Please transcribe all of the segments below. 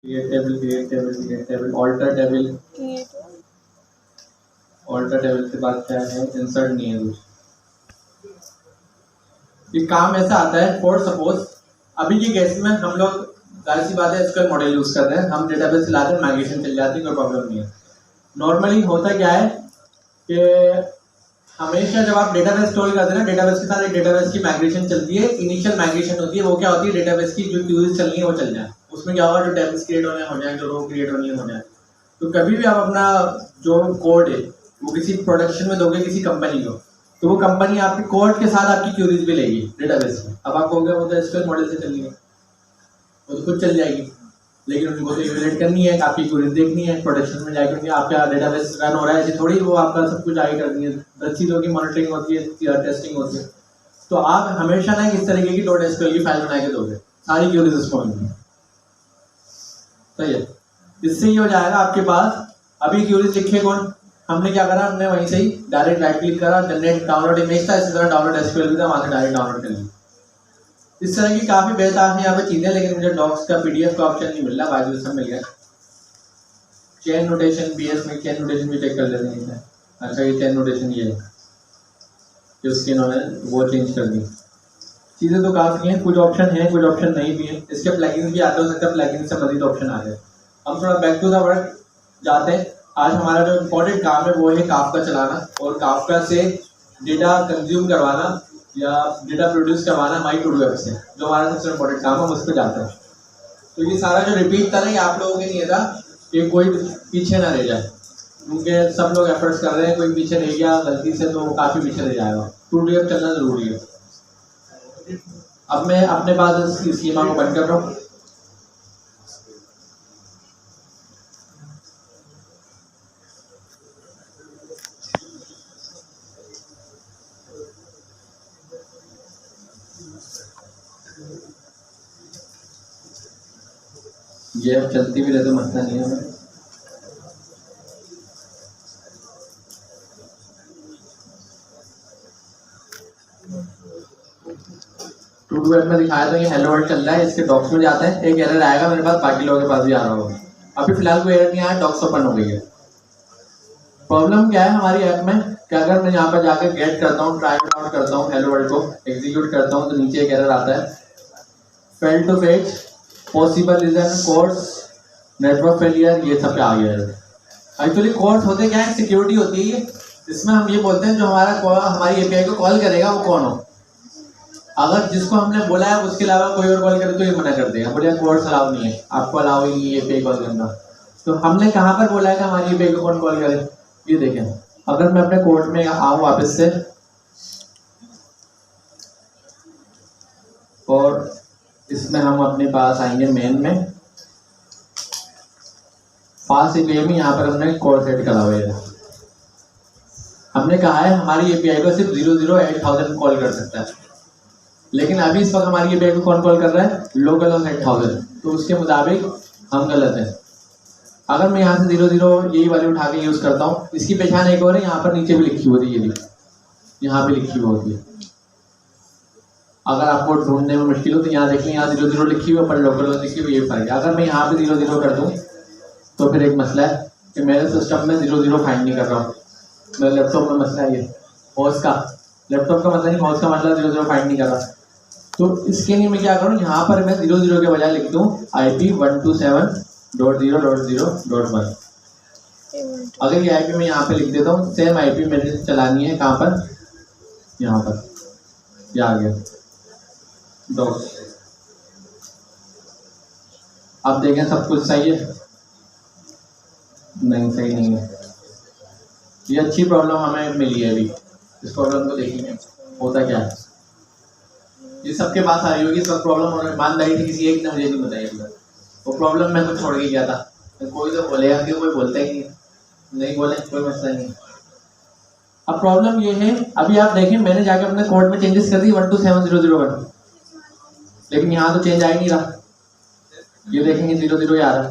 create table, alter table के बाद क्या है, insert नहीं है कुछ। ये काम ऐसा आता है, फॉर सपोज अभी की केस में हम लोग जाहिर सी बात है एसक्यूएल मॉडल यूज कर रहे हैं, हम डेटाबेस से लाते हैं, माइग्रेशन चल जाती है, कोई प्रॉब्लम नहीं है। नॉर्मली होता क्या है कि हमेशा जब आप डेटाबेस स्टोर करते हैं ना, डेटाबेस के साथ एक डेटाबेस की माइग्रेशन चलती है, इनिशियल माइग्रेशन होती है, वो क्या होती है, डेटाबेस की जो क्यूरीज चलनी है वो चल जाए, उसमें क्या होगा, जो टेबल्स क्रिएट हो जाए, जो रो क्रिएट होनी हो जाए। तो कभी भी आप अपना जो कोड है वो किसी प्रोडक्शन में दोगे किसी कंपनी को, तो वो कंपनी आपके कोड के साथ आपकी क्यूरीज भी लेगी डेटाबेस में। अब आप कहोगे वो तो एसक्यूएल मॉडल से चलनी है, वो तो खुद चल जाएगी, लेकिन उनको तो इवैल्यूएट करनी है, आपकी क्यूरीज देखनी है, प्रोडक्शन में जाएगी, आपका डेटाबेस रन हो रहा है ऐसे थोड़ी वो आपका सब कुछ आगे करनी है, 10 चीज़ों की मॉनिटरिंग होती है, टेस्टिंग होती है। तो आप हमेशा ना इस तरीके की डॉट एसक्यूएल की फाइल बना के दोगे, सारी क्यूरीज उसको होंगी, सही है। इससे ये हो जाएगा आपके पास अभी क्यूरीज लिखे कौन, हमने क्या करा, हमने वहीं से ही डायरेक्ट राइट क्लिक करा, जनरेट डाउनलोड इमेज था, इसी तरह डाउनलोड एसक्यूएल भी था, वहाँ से डायरेक्ट डाउनलोड कर लिया। इस तरह की काफ़ी बेहतर है यहाँ पे चीज़ें, लेकिन मुझे डॉक्स का पीडीएफ का ऑप्शन नहीं मिल रहा, बाकी सब मिल गया। चेन नोटेशन बीएस में चेन नोटेशन भी चेक कर लेते हैं। अच्छा ये चेन नोटेशन ये है कि उसकी इन्होंने वो चेंज कर दी। चीज़ें तो काफ़ी हैं, कुछ ऑप्शन हैं, कुछ ऑप्शन नहीं भी हैं। इसके प्लगइन्स भी आते हो सकता है, प्लगइन से मजीद ऑप्शन आ जाए। हम थोड़ा बैक टू द वर्क जाते हैं। आज हमारा जो इम्पोर्टेंट काम है वो है काफका चलाना और काफका से डेटा कंज्यूम करवाना या डेटा प्रोड्यूस करवाना माई टू डू ऐप से, जो हमारा सबसे इम्पोर्टेंट काम है, हम उस पर जाते हैं। तो ये सारा जो रिपीट था ना, ये आप लोगों के लिए था कि कोई पीछे ना रह जाए, क्योंकि सब लोग एफर्ट्स कर रहे हैं, कोई पीछे रह गया गलती से तो काफ़ी पीछे रह जाएगा। टू डू ऐप चलना ज़रूरी है। अब मैं अपने पास इस स्कीमा को बंद कर रहा हूँ। ये अब चलती भी रहे तो मसला नहीं है। टू डू ऐप में दिखाया था ये हेलो वर्ल्ड चल रहा है, इसके डॉक्स में जाते हैं, एक एरर आएगा मेरे पास, बाकी लोगों के पास भी आ रहा होगा। अभी फिलहाल कोई एरर नहीं आया, डॉक्स ओपन हो गई है। प्रॉब्लम क्या है हमारी ऐप में कि अगर मैं यहाँ पर जाकर गेट करता हूँ, ट्राई आउट करता हूँ, हेलो वर्ल्ड को एग्जीक्यूट करता हूँ, तो नीचे एक एरर आता है, fail to fetch, possible reason, CORS, network failure, ये सब पे आ गया है। एक्चुअली कोर्स होते क्या है, सिक्योरिटी होती है। इसमें हम ये बोलते हैं जो हमारी एपीआई को कॉल करेगा वो कौन हो। अगर जिसको हमने बोला है उसके अलावा कोई और कॉल करे तो ये मना कर देगा, बोलेगा कोर्स अलाउ नहीं है, आपको अलाउ ही नहीं है एपीआई कॉल करना। तो हमने कहाँ पर बोला है कि हमारी एपीआई को कौन कॉल करे, ये देखें। अगर मैं अपने कोड में आऊँ वापस से और इसमें हम अपने पास आएंगे मेन में, पास एपीआई में यहाँ पर हमने कोड सेट करा हुआ है। हमने कहा है हमारी एपीआई को सिर्फ 008,000 कॉल कर सकता है, लेकिन अभी इस वक्त हमारी एपीआई को कौन कॉल कर रहा है, लोकल ऑन 8,000, तो उसके मुताबिक हम गलत हैं। अगर मैं यहाँ से 00 यही वाली उठा के यूज़ करता हूँ, इसकी पहचान एक और है, यहाँ पर नीचे भी लिखी होती है, ये भी यहाँ पे लिखी हुई होती है। अगर आपको ढूंढने में मुश्किल हो तो यहाँ देख लें, यहाँ 00 लिखी हुई, पर लोकल ऑन लिखी हुई, ये फर्क है। अगर मैं यहाँ पे 00 कर दूँ तो फिर एक मसला है कि मेरे सिस्टम में 00 फाइंड नहीं कर रहा हूँ। मेरे लैपटॉप में मसला है, ये हॉस्ट का, लैपटॉप का मसला नहीं, हॉस्ट का मसला 00 फाइंड नहीं कर रहा। तो इसके लिए मैं क्या करूँ, यहाँ पर मैं 00 के बजाय लिख दूँ IP 127.0.0.1। अगर ये IP मैं यहाँ पे लिख देता हूँ, सेम IP मेरे चलानी है कहाँ पर, यहाँ पर, ये आ गया डॉक्स। अब देखें सब कुछ सही है, नहीं सही नहीं है। ये अच्छी प्रॉब्लम हमें मिली है अभी, इस प्रॉब्लम को देखेंगे होता क्या है। ये सबके पास आ रही होगी सब प्रॉब्लम, और ईमानदारी से किसी एक ने मुझे नहीं बताई वो प्रॉब्लम मैं कुछ छोड़ के गया था। तो कोई तो बोलेगा कि कोई बोलता ही नहीं बोले, कोई मसला नहीं। अब प्रॉब्लम ये है, अभी आप देखें मैंने जाकर अपने कोड में चेंजेस कर दी 127001, लेकिन यहाँ तो चेंज आ ही नहीं रहा। ये देखेंगे 00 आ रहा,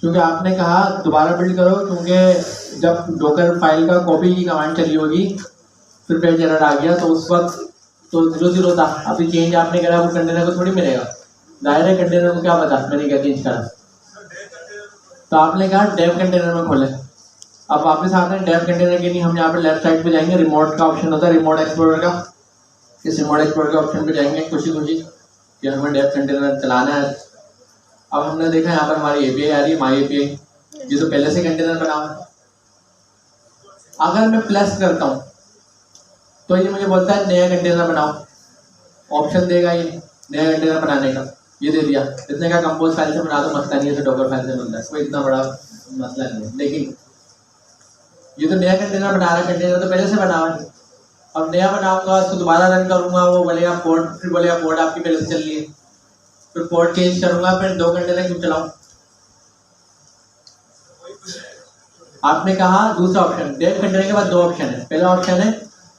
क्योंकि आपने कहा दोबारा बिल्ड करो, क्योंकि जब डॉकर फाइल का कॉपी की कमांड चली होगी फिर पेज एरर आ गया, तो उस वक्त तो 00 था। अभी चेंज आपने करा वो कंटेनर को थोड़ी मिलेगा, डायरेक्ट कंटेनर को क्या पता, मैंने क्या चेंज करा, तो आपने कहा डेव कंटेनर में खोले। अब वापस आते हैं डेव कंटेनर के लिए, हम यहाँ पे लेफ्ट साइड पे जाएंगे, रिमोट का ऑप्शन होता है, रिमोट एक्सप्लोरर का। इस रिमोट एक्सप्लोरर के ऑप्शन पे जाएंगे खुशी खुशी कि हमें डेव कंटेनर चलाना है। अब हमने देखा यहाँ पर हमारी एपीआई आ रही है, माई एपीआई, ये तो पहले से कंटेनर बना हुआ है। अगर मैं प्लस करता हूँ तो ये मुझे बोलता है नया कंटेनर बनाओ, ऑप्शन देगा ये नया कंटेनर बनाने का, ये दे दिया। इसने कहा कंपोज फाइल से बना दो, मसला नहीं है, तो डॉकर फाइल से बनता है, कोई इतना बड़ा मसला नहीं है। लेकिन ये तो नया कंटेनर बना रहा है, कंटेनर तो पहले से बना हुआ है। अब नया बनाऊंगा, उसको दोबारा रन करूंगा, वो बोलेगा पोर्ट, फिर बोलेगा पोर्ट आपकी पहले से चल रही है, फिर पोर्ट चेंज करूंगा, फिर 2 कंटेनर क्यों चलाऊं। आपने कहा दूसरा ऑप्शन, डेव कंटेनर के बाद 2 ऑप्शन है। पहला ऑप्शन है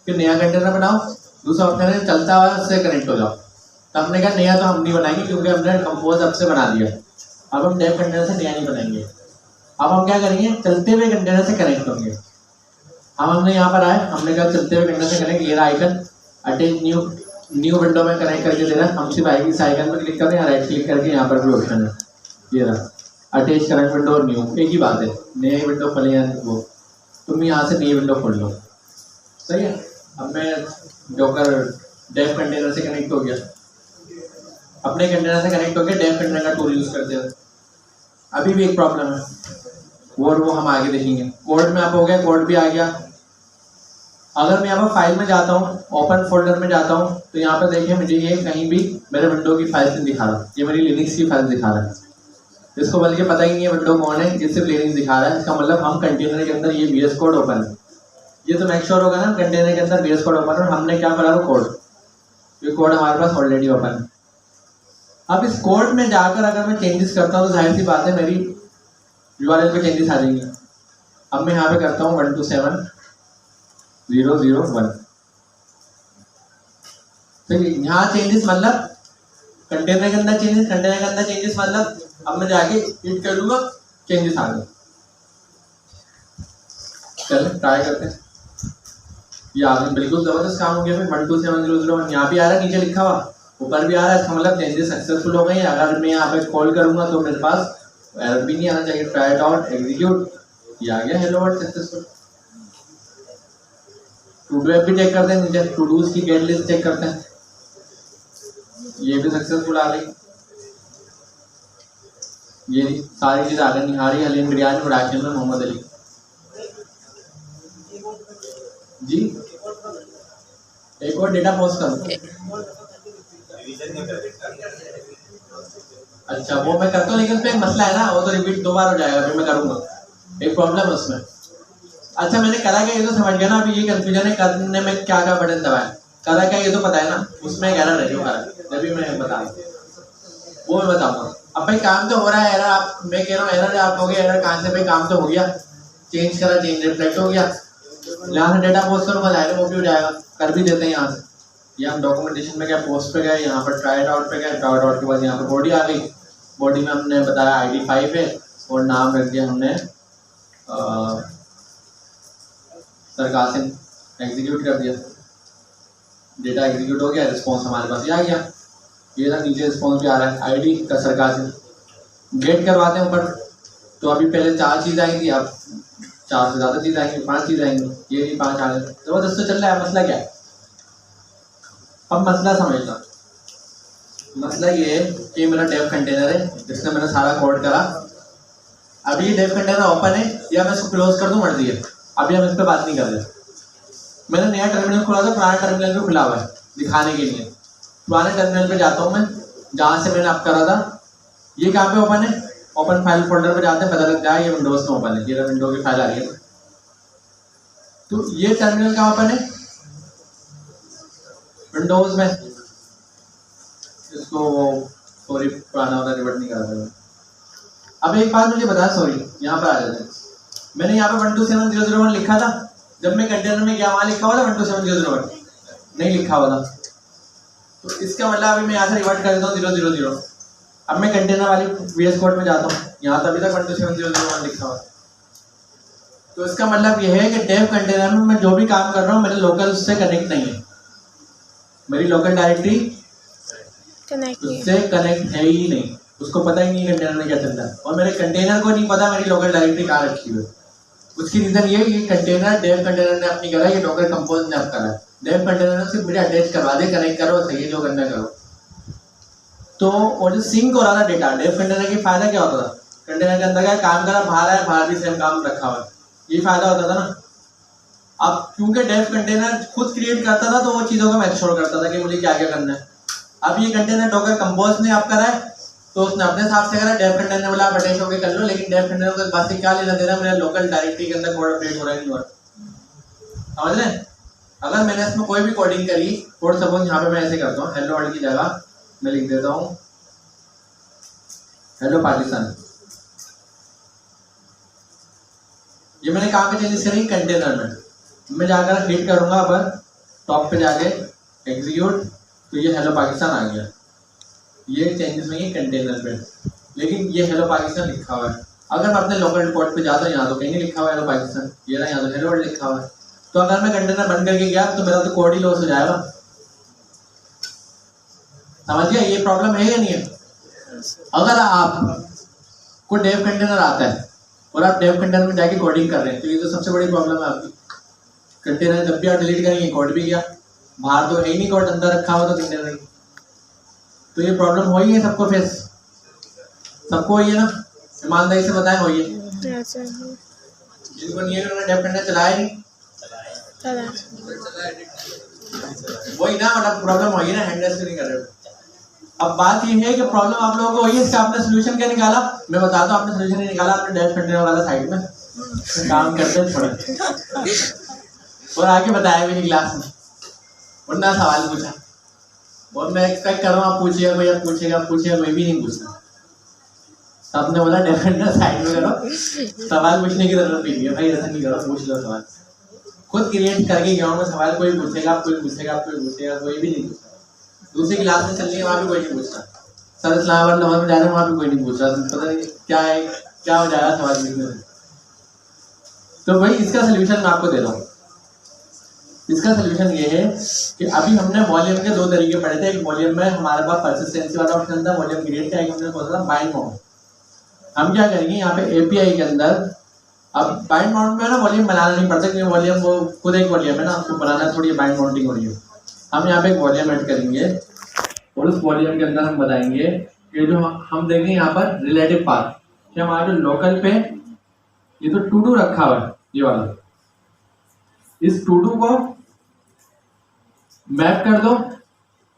कि नया कंटेनर बनाओ, दूसरा ऑप्शन है चलता हुआ उससे कनेक्ट हो जाओ। तो हमने कहा नया तो हम नहीं बनाएंगे क्योंकि हमने कंपोज अब से बना दिया, अब हम डेव कंटेनर से नया नहीं बनाएंगे। अब हम क्या करेंगे, चलते हुए कंटेनर से कनेक्ट होंगे। हमने यहाँ पर आए, हमने कहा चलते हुए कंटेनर से कनेक्ट, ये रहा आइकन, अटैच न्यू विंडो में कनेक्ट करके देना। हम सिर्फ आएगी इस आइकन पर क्लिक करें, या राइट क्लिक करके यहाँ पर भी ऑप्शन है, ये रहा अटैच करंट विंडो और न्यू, एक ही बात है, नई विंडो खोले या वो, तुम यहाँ से नई विंडो खोल लो, सही है। अब मैं डॉकर डेव कंटेनर से कनेक्ट हो गया, अपने कंटेनर से कनेक्ट हो गया, डेव कंटेनर का टूल यूज करते हो। अभी भी एक प्रॉब्लम है, और वो हम आगे देखेंगे। कोड में आप हो गया, कोड भी आ गया। अगर मैं यहाँ पर फाइल में जाता हूँ, ओपन फोल्डर में जाता हूँ, तो यहाँ पर देखिए मुझे ये कहीं भी मेरे विंडो की फाइल नहीं दिखा रहा, ये मेरी लिनक्स की फाइल दिखा रहा है। इसको बल्कि पता ही नहीं है विंडो कौन है, ये सिर्फ लिनक्स दिखा रहा है। इसका मतलब हम कंटेनर के अंदर ये VS कोड ओपन है, ये तो मेक श्योर होगा ना कंटेनर के अंदर VS कोड ओपन है, और हमने क्या करा वो कोड, ये कोड हमारे पास ऑलरेडी ओपन है। अब इस कोड में जाकर अगर मैं चेंजेस करता हूँ तो जाहिर सी बात है मेरी URL पे चेंजेस आ जाएंगे। अब मैं यहाँ पे करता हूँ 127.0.0.1, तो यहाँ चेंजेस मतलब कंटेनर के अंदर चेंजेस, कंटेनर के अंदर चेंजेस मतलब अब मैं जाके हिट कर लूंगा, चेंजेस आ गए। चलो ट्राई करते हैं, ये आपने बिल्कुल जबरदस्त काम हो गया। फिर 127.0.0.1 यहाँ भी आ रहा है, नीचे लिखा हुआ, ऊपर भी आ रहा है, इसका मतलब चेंजेस सक्सेसफुल हो गए हैं। अगर मैं यहाँ पे कॉल करूंगा तो मेरे पास एरर भी नहीं आना चाहिए, ट्राई इट आउट एग्जीक्यूट, ये आ गया hello world successful. To do app भी चेक करते हैं, नीचे टू डूज की गेट लिस्ट चेक करते हैं, ये भी सक्सेसफुल आ गई। ये सारी चीज आ गई, निहारी हलीम बिरयानी राशन में मोहम्मद अली जी। एक और डेटा पोस्ट करूँ, अच्छा वो मैं करता हूँ, लेकिन उसमें एक मसला है ना, वो तो रिपीट 2 बार हो जाएगा, फिर मैं करूँगा, एक प्रॉब्लम है उसमें। अच्छा मैंने करा क्या, ये तो समझ गया ना, अभी ये कंफ्यूजन है करने में क्या क्या बटन दबाया, करा क्या ये तो पता है ना, उसमें एक एरर है जो करा, जब भी मैं बता वो मैं बताऊँगा। अब भाई काम तो हो रहा है, एरर आप, मैं कह रहा हूँ एरर आप हो गया, एरर कहाँ से भाई, काम तो हो गया, चेंज करा, चेंज रिफ्लेक्ट हो गया, यहाँ से डेटा पोस्ट करूँगा जाएगा, वो भी हो जाएगा, कर भी देते हैं यहाँ से। ये हम डॉक्यूमेंटेशन में गए, पोस्ट पे गए, यहाँ पर ट्राई आउट पे गए, ट्राई आउट के बाद यहाँ पर बॉडी आ गई, बॉडी में हमने बताया ID 5 है और नाम रख दिया हमने सर कासिम, एग्जीक्यूट कर दिया, डेटा एग्जीक्यूट हो गया, रिस्पॉन्स हमारे पास ये आ गया, ये ना नीचे रिस्पॉन्स भी आ रहा है, ID का सर कासिम। गेट करवाते हैं ऊपर, तो अभी पहले 4 चीज़ आएंगी, अब 4 से ज़्यादा चीज़ आएंगी, 5 चीज़ आएंगी, ये नहीं 5 आ गए, जबरदस्त तो चल रहा है। मसला क्या है, अब मसला समझना, मसला ये है कि मेरा डेव कंटेनर है जिसमें मैंने सारा कोड करा, अभी ये डेव कंटेनर ओपन है, या मैं इसको क्लोज कर दूं मर्जी है, अभी हम इस पर बात नहीं कर रहे। मैंने नया टर्मिनल खोला था, पुराना टर्मिनल भी खुला हुआ है दिखाने के लिए, पुराने टर्मिनल पे जाता हूँ मैं, जहाँ से मैंने अब करा था। ये कहाँ पे ओपन है, ओपन फाइल फोल्डर पे जाते हैं, पता लग जाए ये विंडोज में ओपन है, ये विंडो की फाइल आ रही है। तो ये टर्मिनल कहाँ ओपन है, विंडोज में, इसको सॉरी पुराना वाला रिवर्ट नहीं करा था। अब एक बात मुझे बता, सॉरी यहाँ पर आ जाते हैं, मैंने यहाँ पे 127.0.0.1 लिखा था, जब मैं कंटेनर में गया वहाँ लिखा हुआ था 127.0.0.1 नहीं लिखा हुआ था, तो इसका मतलब अभी मैं यहाँ से रिवर्ट कर देता हूँ 0.0.0। अब मैं कंटेनर वाली VS कोड में जाता हूँ, यहाँ तभी तक 127.0.0.1 लिखा हुआ है, तो इसका मतलब यह है कि डेव कंटेनर में मैं जो भी काम कर रहा हूँ मेरे लोकल उससे कनेक्ट नहीं है, मेरी लोकल डायरेक्टरी उससे कनेक्ट है ही नहीं, उसको पता ही नहीं कंटेनर में क्या चल रहा है, और मेरे कंटेनर को नहीं पता मेरी लोकल डायरेक्टरी कहाँ रखी हुई है। उसकी रीजन ये कंटेनर डेव कंटेनर ने अपनी करा, ये डॉकर कंपोज ने अब करा। डेव कंटेनर ने सिर्फ मुझे अटैच करवा दे, कनेक्ट करो, सही है, जो करना करो। तो और जो सिंक हो रहा था डेटा, डेव कंटेनर की फायदा क्या होता था, कंटेनर के अंदर का काम करा, बाहर आया, बाहर भी सेम काम रखा हुआ, ये फायदा होता था ना। अब क्योंकि डेव कंटेनर खुद क्रिएट करता था तो वो चीज़ों को मैच्योर करता था कि मुझे क्या क्या करना है। अब ये कंटेनर डॉकर कंपोज ने आप करा है, तो उसने अपने हिसाब से करा। डेव कंटेनर ने बोला आप अटैच होकर कर लो, लेकिन डेव कंटेनर को बात से क्या लेना देना, मेरा लोकल डायरेक्टरी के अंदर कोड अपडेट हो रहा है नहीं हो रहा, समझ रहे हैं। अगर मैंने इसमें कोई भी कोडिंग करी, कोड सपोज यहाँ पे मैं ऐसे करता हूँ, हेलो वर्ल्ड की जगह मैं लिख देता हूँ हेलो पाकिस्तान। ये मैंने कहाँ पे चेंजेस करी, कंटेनर में। मैं जाकर हिट करूंगा अपन टॉप पे जाके एग्जीक्यूट, तो ये हेलो पाकिस्तान आ गया। ये चेंजेस नहीं है कंटेनर पे, लेकिन ये हेलो पाकिस्तान लिखा हुआ है। अगर मैं अपने लोकल कोड पे जाता हूँ, यहाँ तो कहीं नहीं लिखा हुआ है हेलो पाकिस्तान, ये ना, यहाँ तो हेलो वर्ल्ड लिखा हुआ है। तो अगर मैं कंटेनर बंद करके गया तो मेरा तो कोड ही लॉस हो जाएगा, समझ गया। ये प्रॉब्लम है या नहीं है। अगर आपको डेव कंटेनर आता है और आप डेव कंटेनर में जाके कोडिंग कर रहे हैं, तो ये तो सबसे बड़ी प्रॉब्लम है आपकी। कंटेनर जब भी आप डिलीट करेंगे कोड भी गया, बाहर तो है ही नहीं कोड, अंदर रखा हुआ तो कंटेनर नहीं। तो ये प्रॉब्लम हो ही है सबको, फेस सबको हुई है ना, ईमानदारी से बताएं, हुई है। जिनको नहीं है उन्होंने डेव कंटेनर चलाया नहीं, वही ना, मतलब प्रॉब्लम हुई है ना, हैंडल से नहीं कर रहे। अब बात ये है कि प्रॉब्लम आप लोगों को हुई है, इसका आपने सोल्यूशन क्या निकाला, मैं बताता हूँ। आपने सोल्यूशन नहीं निकाला, आपने डेव कंटेनर वाला साइड में काम करते हैं थोड़ा, और आगे बताया भी नहीं क्लास में, वरना सवाल पूछा। और मैं एक्सपेक्ट कर रहा हूँ आप पूछिएगा, कोई आप पूछेगा कोई भी नहीं पूछना। आपने बोला डेव कंटेनर साइड में करो, सवाल पूछने की जरूरत नहीं है भाई, ऐसा नहीं करो, पूछ लो सवाल। खुद क्रिएट करके गया में सवाल, कोई पूछेगा कोई पूछेगा कोई भी नहीं पूछता। दूसरी क्लास में चलनी है, वहाँ भी कोई नहीं पूछता। सर इस्लामाबाद लाहौर में जा रहे हैं, वहाँ भी कोई नहीं पूछ रहा, पता नहीं क्या है, क्या हो जाएगा सवाल पूछने में। तो भाई इसका सोल्यूशन मैं आपको दे रहा हूँ। इसका सोल्यूशन ये है कि अभी हमने वॉल्यूम के दो तरीके पढ़े थे। एक वॉल्यूम में हमारे पास परसिस्टेंसी वाला ऑप्शन था, वॉल्यूम क्रिएट का। एक हमने सोचा था बाइंड माउंट। हम क्या करेंगे यहाँ पे एपीआई के अंदर, अब बाइंड माउंट में ना वॉल्यूम बनाना नहीं पड़ता, क्योंकि वॉल्यूम वो खुद एक वॉल्यूम है ना, उसको बनाना थोड़ी बाइंड माउंटिंग हो रही है। हम यहाँ पे एक वॉल्यूम ऐड करेंगे और उस वॉल्यूम के अंदर हम बताएंगे कि जो हम देखेंगे यहाँ पर रिलेटिव पाथ, कि हमारे जो लोकल पे ये तो टू डू रखा हुआ है, ये वाला, इस टू डू को मैप कर दो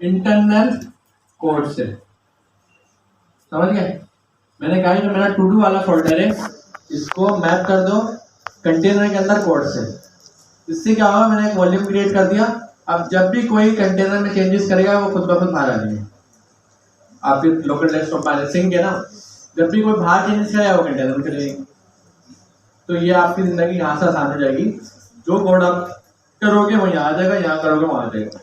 इंटरनल कोड से, समझ गए। मैंने कहा जो मेरा टू डू वाला फोल्डर है, इसको मैप कर दो कंटेनर के अंदर कोड से। इससे क्या होगा, मैंने एक वॉल्यूम क्रिएट कर दिया। अब जब भी कोई कंटेनर में चेंजेस करेगा वो खुद ब खुद बाहर आ जाएंगे। आपके लोकल डेस्कटॉप पर सिंक है ना, जब भी कोई बाहर चेंजेस करेगा वो कंटेनर में चलेगी। तो ये आपकी जिंदगी यहाँ से आसान हो जाएगी। जो कोड आप करोगे वो यहाँ आ जाएगा, यहाँ करोगे वहाँ आ जाएगा।